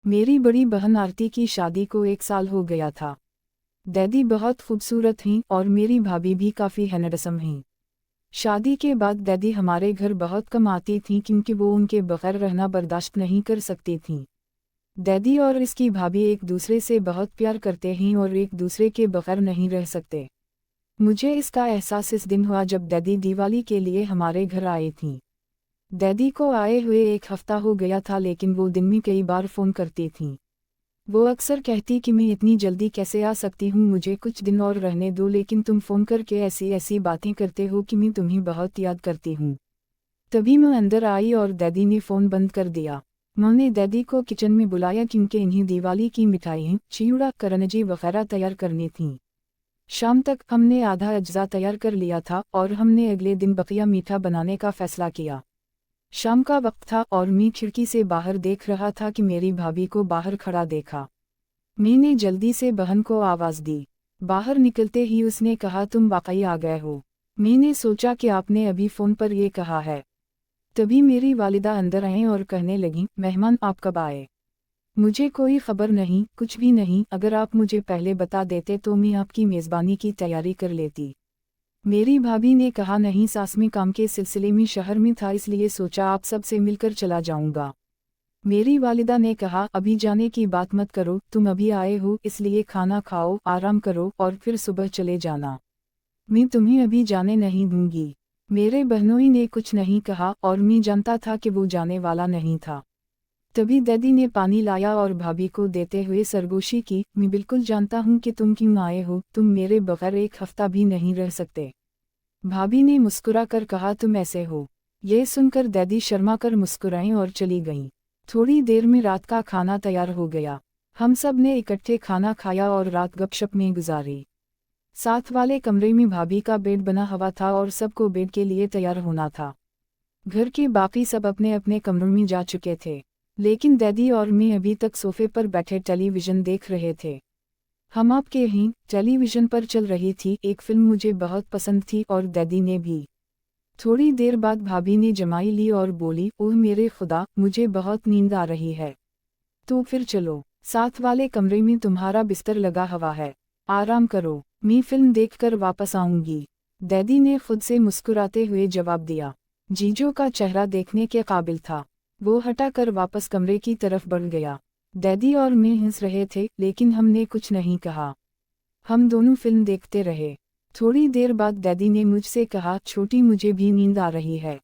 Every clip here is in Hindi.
मेरी बड़ी बहन आरती की शादी को 1 साल हो गया था। दादी बहुत खूबसूरत थीं और मेरी भाभी भी काफ़ी हैंडसम हैं। शादी के बाद दादी हमारे घर बहुत कम आती थीं क्योंकि वो उनके बगैर रहना बर्दाश्त नहीं कर सकती थीं। दादी और इसकी भाभी एक दूसरे से बहुत प्यार करते हैं और एक दूसरे के बगैर नहीं रह सकते। मुझे इसका एहसास इस दिन हुआ जब दादी दिवाली के लिए हमारे घर आई थीं। दादी को आए हुए 1 हफ्ता हो गया था लेकिन वो दिन में कई बार फ़ोन करती थीं। वो अक्सर कहती कि मैं इतनी जल्दी कैसे आ सकती हूँ, मुझे कुछ दिन और रहने दो, लेकिन तुम फ़ोन करके ऐसी ऐसी बातें करते हो कि मैं तुम्हें बहुत याद करती हूँ। तभी मैं अंदर आई और दादी ने फ़ोन बंद कर दिया। मैंने दादी को किचन में बुलाया क्योंकि इन्हें दिवाली की मिठाइयाँ, चिवड़ा, करंजी वगैरह तैयार करनी थीं। शाम तक हमने आधा अज्जा तैयार कर लिया था और हमने अगले दिन बकिया मीठा बनाने का फ़ैसला किया। शाम का वक्त था और मैं खिड़की से बाहर देख रहा था कि मेरी भाभी को बाहर खड़ा देखा। मैंने जल्दी से बहन को आवाज़ दी। बाहर निकलते ही उसने कहा, तुम वाकई आ गए हो। मैंने सोचा कि आपने अभी फ़ोन पर ये कहा है। तभी मेरी वालिदा अंदर आए और कहने लगीं, मेहमान आप कब आए? मुझे कोई खबर नहीं, कुछ भी नहीं। अगर आप मुझे पहले बता देते तो मैं आपकी मेज़बानी की तैयारी कर लेती। मेरी भाभी ने कहा, नहीं, सास में काम के सिलसिले में शहर में था, इसलिए सोचा आप सबसे मिलकर चला जाऊंगा। मेरी वालिदा ने कहा, अभी जाने की बात मत करो, तुम अभी आए हो इसलिए खाना खाओ, आराम करो और फिर सुबह चले जाना। मैं तुम्हें अभी जाने नहीं दूंगी। मेरे बहनोई ने कुछ नहीं कहा और मैं जानता था कि वो जाने वाला नहीं था। तभी दादी ने पानी लाया और भाभी को देते हुए सरगोशी की, मैं बिल्कुल जानता हूँ कि तुम क्यों आए हो, तुम मेरे बगैर 1 हफ्ता भी नहीं रह सकते। भाभी ने मुस्कुरा कर कहा, तुम ऐसे हो। ये सुनकर दादी शर्मा कर मुस्कुराईं और चली गईं। थोड़ी देर में रात का खाना तैयार हो गया। हम सब ने इकट्ठे खाना खाया और रात गपशप में गुजारी। साथ वाले कमरे में भाभी का बेड बना हुआ था और सबको बेड के लिए तैयार होना था। घर के बाकी सब अपने अपने कमरों में जा चुके थे, लेकिन दादी और मैं अभी तक सोफे पर बैठे टेलीविज़न देख रहे थे। हम आपके ही टेलीविज़न पर चल रही थी एक फिल्म, मुझे बहुत पसंद थी और दादी ने भी। थोड़ी देर बाद भाभी ने जमाई ली और बोली, ओह मेरे खुदा, मुझे बहुत नींद आ रही है। तो फिर चलो, साथ वाले कमरे में तुम्हारा बिस्तर लगा हुआ है, आराम करो, मैं फिल्म देखकर वापस आऊंगी। दादी ने खुद से मुस्कुराते हुए जवाब दिया। जीजो का चेहरा देखने के काबिल था। वो हटाकर वापस कमरे की तरफ बढ़ गया। दादी और मैं हंस रहे थे लेकिन हमने कुछ नहीं कहा। हम दोनों फिल्म देखते रहे। थोड़ी देर बाद दादी ने मुझसे कहा, छोटी, मुझे भी नींद आ रही है,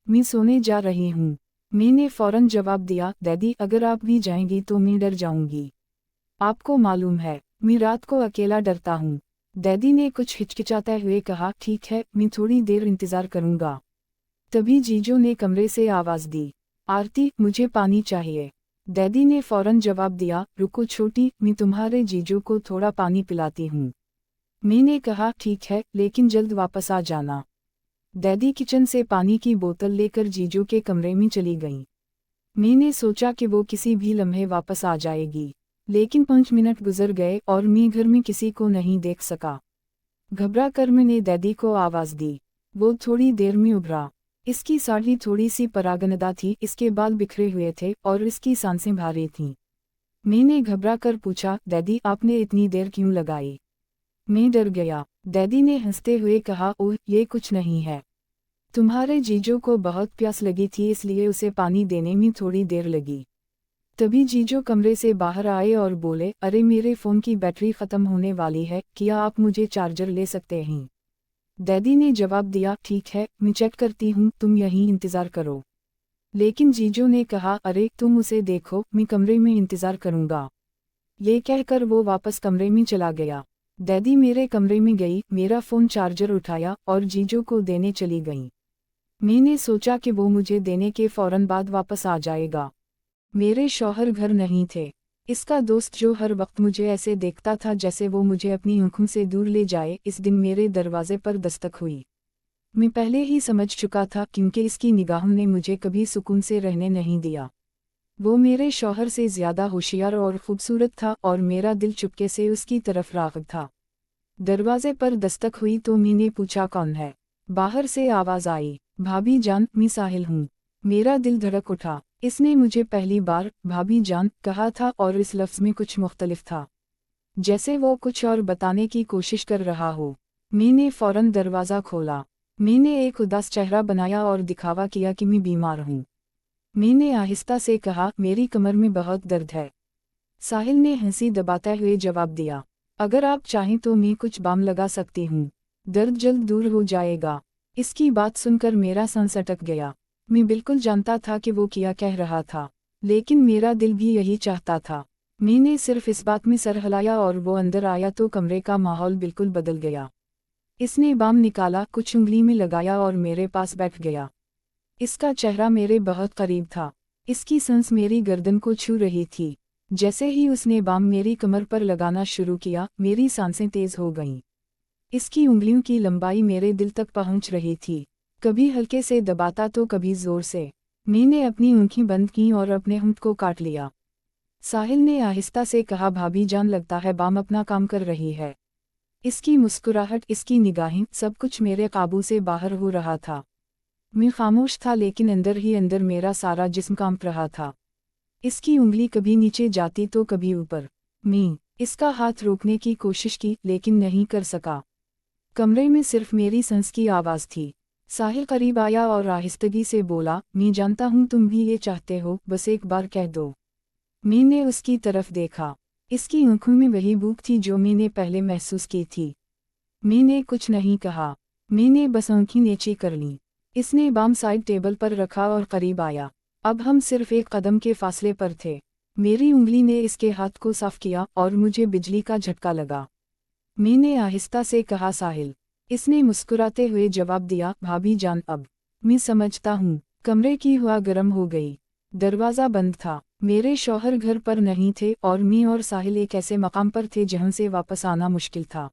मैं सोने जा रही हूँ। मैंने फौरन जवाब दिया, दादी अगर आप भी जाएंगी तो मैं डर जाऊंगी। आपको मालूम है, मैं रात को अकेला डरता हूँ। दादी ने कुछ हिचकिचाते हुए कहा, ठीक है, मैं थोड़ी देर इंतज़ार करूँगा। तभी जीजो ने कमरे से आवाज़ दी, आरती, मुझे पानी चाहिए। दादी ने फौरन जवाब दिया, रुको छोटी, मैं तुम्हारे जीजो को थोड़ा पानी पिलाती हूँ। मैंने कहा, ठीक है, लेकिन जल्द वापस आ जाना। दादी किचन से पानी की बोतल लेकर जीजो के कमरे में चली गईं। मैंने सोचा कि वो किसी भी लम्हे वापस आ जाएगी, लेकिन 5 मिनट गुजर गए और मैं घर में किसी को नहीं देख सका। घबरा कर मैंने दादी को आवाज़ दी। वो थोड़ी देर में उभरा। इसकी साड़ी थोड़ी सी परागनदा थी, इसके बाल बिखरे हुए थे और इसकी सांसें भारी थीं। मैंने घबरा कर पूछा, दादी आपने इतनी देर क्यों लगाई? मैं डर गया। दादी ने हंसते हुए कहा, ओह ये कुछ नहीं है, तुम्हारे जीजो को बहुत प्यास लगी थी इसलिए उसे पानी देने में थोड़ी देर लगी। तभी जीजो कमरे से बाहर आए और बोले, अरे मेरे फ़ोन की बैटरी ख़त्म होने वाली है, क्या आप मुझे चार्जर ले सकते हैं? दादी ने जवाब दिया, ठीक है, मैं चेक करती हूँ, तुम यहीं इंतज़ार करो। लेकिन जीजो ने कहा, अरे तुम उसे देखो, मैं कमरे में इंतज़ार करूँगा। ये कहकर वो वापस कमरे में चला गया। दादी मेरे कमरे में गई, मेरा फ़ोन चार्जर उठाया और जीजो को देने चली गई। मैंने सोचा कि वो मुझे देने के फ़ौरन बाद वापस आ जाएगा। मेरे शौहर घर नहीं थे। इसका दोस्त जो हर वक्त मुझे ऐसे देखता था जैसे वो मुझे अपनी आँखों से दूर ले जाए, इस दिन मेरे दरवाजे पर दस्तक हुई। मैं पहले ही समझ चुका था क्योंकि इसकी निगाहों ने मुझे कभी सुकून से रहने नहीं दिया। वो मेरे शौहर से ज़्यादा होशियार और खूबसूरत था और मेरा दिल चुपके से उसकी तरफ राग़िब था। दरवाजे पर दस्तक हुई तो मैंने पूछा, कौन है? बाहर से आवाज़ आई, भाभी जान, मैं साहिल हूँ। मेरा दिल धड़क उठा। इसने मुझे पहली बार भाभी जान कहा था और इस लफ्ज़ में कुछ मुख्तलिफ था, जैसे वो कुछ और बताने की कोशिश कर रहा हो। मी ने फ़ौरन दरवाज़ा खोला। मी ने एक उदास चेहरा बनाया और दिखावा किया कि मैं बीमार हूँ। मी ने आहिस्ता से कहा, मेरी कमर में बहुत दर्द है। साहिल ने हंसी दबाते हुए जवाब दिया, अगर आप चाहें तो मैं कुछ बाम लगा सकती हूँ, दर्द जल्द दूर हो जाएगा। इसकी बात सुनकर मेरा सांस अटक गया। मैं बिल्कुल जानता था कि वो क्या कह रहा था, लेकिन मेरा दिल भी यही चाहता था। मैंने सिर्फ इस बात में सर हिलाया और वो अंदर आया तो कमरे का माहौल बिल्कुल बदल गया। इसने बाम निकाला, कुछ उंगली में लगाया और मेरे पास बैठ गया। इसका चेहरा मेरे बहुत करीब था। इसकी सांस मेरी गर्दन को छू रही थी। जैसे ही उसने बाम मेरी कमर पर लगाना शुरू किया, मेरी सांसें तेज हो गईं। इसकी उंगलियों की लंबाई मेरे दिल तक पहुंच रही थी, कभी हल्के से दबाता तो कभी जोर से। मैंने अपनी आंखें बंद की और अपने होंठ को काट लिया। साहिल ने आहिस्ता से कहा, भाभी जान लगता है बाम अपना काम कर रही है। इसकी मुस्कुराहट, इसकी निगाहें, सब कुछ मेरे काबू से बाहर हो रहा था। मैं खामोश था, लेकिन अंदर ही अंदर मेरा सारा जिस्म कांप रहा था। इसकी उंगली कभी नीचे जाती तो कभी ऊपर। मैं इसका हाथ रोकने की कोशिश की, लेकिन नहीं कर सका। कमरे में सिर्फ मेरी सांस की आवाज़ थी। साहिल करीब आया और आहिस्तगी से बोला, मैं जानता हूँ तुम भी ये चाहते हो, बस एक बार कह दो। मैंने उसकी तरफ देखा। इसकी आंखों में वही भूख थी जो मैंने पहले महसूस की थी। मैंने कुछ नहीं कहा, मैंने बस आंखें नीची कर लीं। इसने बाम साइड टेबल पर रखा और करीब आया। अब हम सिर्फ एक कदम के फासले पर थे। मेरी उंगली ने इसके हाथ को साफ किया और मुझे बिजली का झटका लगा। मैंने आहिस्ता से कहा, साहिल। इसने मुस्कुराते हुए जवाब दिया, भाभी जान अब मैं समझता हूँ। कमरे की हवा गर्म हो गई। दरवाज़ा बंद था। मेरे शौहर घर पर नहीं थे और मैं और साहिल एक ऐसे मकाम पर थे जहाँ से वापस आना मुश्किल था।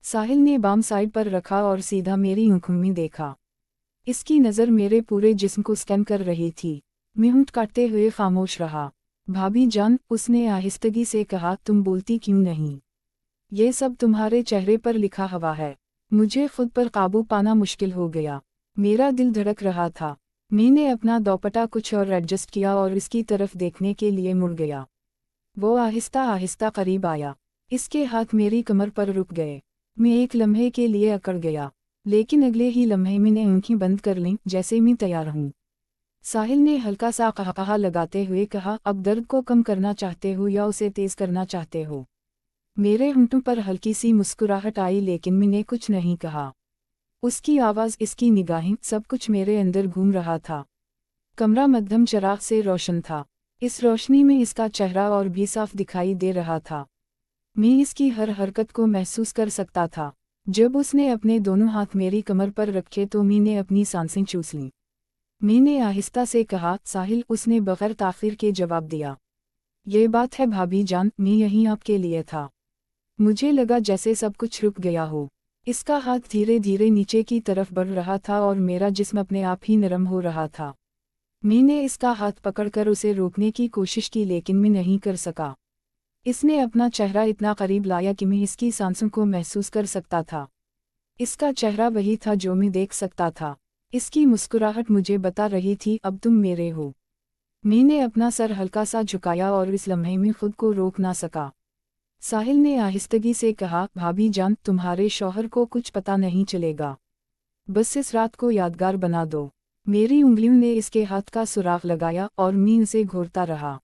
साहिल ने बाम साइड पर रखा और सीधा मेरी आंखों में देखा। इसकी नज़र मेरे पूरे जिस्म को स्कैन कर रही थी। मैं होंठ काटते हुए खामोश रहा। भाभी जान, उसने आहिस्तगी से कहा, तुम बोलती क्यों नहीं? ये सब तुम्हारे चेहरे पर लिखा हुआ है। मुझे खुद पर काबू पाना मुश्किल हो गया। मेरा दिल धड़क रहा था। मैंने अपना दोपट्टा कुछ और एडजस्ट किया और इसकी तरफ देखने के लिए मुड़ गया। वो आहिस्ता आहिस्ता करीब आया। इसके हाथ मेरी कमर पर रुक गए। मैं एक लम्हे के लिए अकड़ गया, लेकिन अगले ही लम्हे मैंने आंखें बंद कर लीं, जैसे मैं तैयार हूँ। साहिल ने हल्का सा कहकहा लगाते हुए कहा, अब दर्द को कम करना चाहते हो या उसे तेज करना चाहते हो? मेरे होंठों पर हल्की सी मुस्कुराहट आई, लेकिन मैंने कुछ नहीं कहा। उसकी आवाज़, इसकी निगाहें, सब कुछ मेरे अंदर घूम रहा था। कमरा मध्यम चिराग से रोशन था। इस रोशनी में इसका चेहरा और भी साफ दिखाई दे रहा था। मैं इसकी हर हरकत को महसूस कर सकता था। जब उसने अपने दोनों हाथ मेरी कमर पर रखे तो मैंने अपनी सांसें चूस लीं। मैंने आहिस्ता से कहा, साहिल। उसने बगैर ताख़ीर के जवाब दिया, ये बात है भाभी जान, मैं यहीं आपके लिए था। मुझे लगा जैसे सब कुछ रुक गया हो। इसका हाथ धीरे धीरे नीचे की तरफ बढ़ रहा था और मेरा जिस्म अपने आप ही नरम हो रहा था। मैंने इसका हाथ पकड़कर उसे रोकने की कोशिश की, लेकिन मैं नहीं कर सका। इसने अपना चेहरा इतना करीब लाया कि मैं इसकी सांसों को महसूस कर सकता था। इसका चेहरा वही था जो मैं देख सकता था। इसकी मुस्कुराहट मुझे बता रही थी, अब तुम मेरे हो। मैंने अपना सर हल्का सा झुकाया और इस लम्हे में खुद को रोक ना सका। साहिल ने आहिस्तगी से कहा, भाभी जान, तुम्हारे शौहर को कुछ पता नहीं चलेगा। बस इस रात को यादगार बना दो। मेरी उंगलियों ने इसके हाथ का सुराग लगाया और मैं उसे घूरता रहा।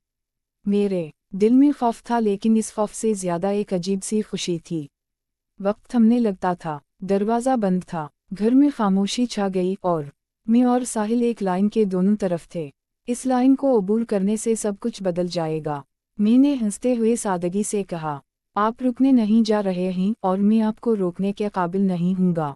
मेरे दिल में खौफ था, लेकिन इस खौफ से ज्यादा एक अजीब सी खुशी थी। वक्त थमने लगता था। दरवाज़ा बंद था। घर में खामोशी छा गई और मैं और साहिल एक लाइन के दोनों तरफ थे। इस लाइन को अबूर करने से सब कुछ बदल जाएगा। मैंने हंसते हुए सादगी से कहा, आप रुकने नहीं जा रहे हैं और मैं आपको रोकने के काबिल नहीं हूँगा।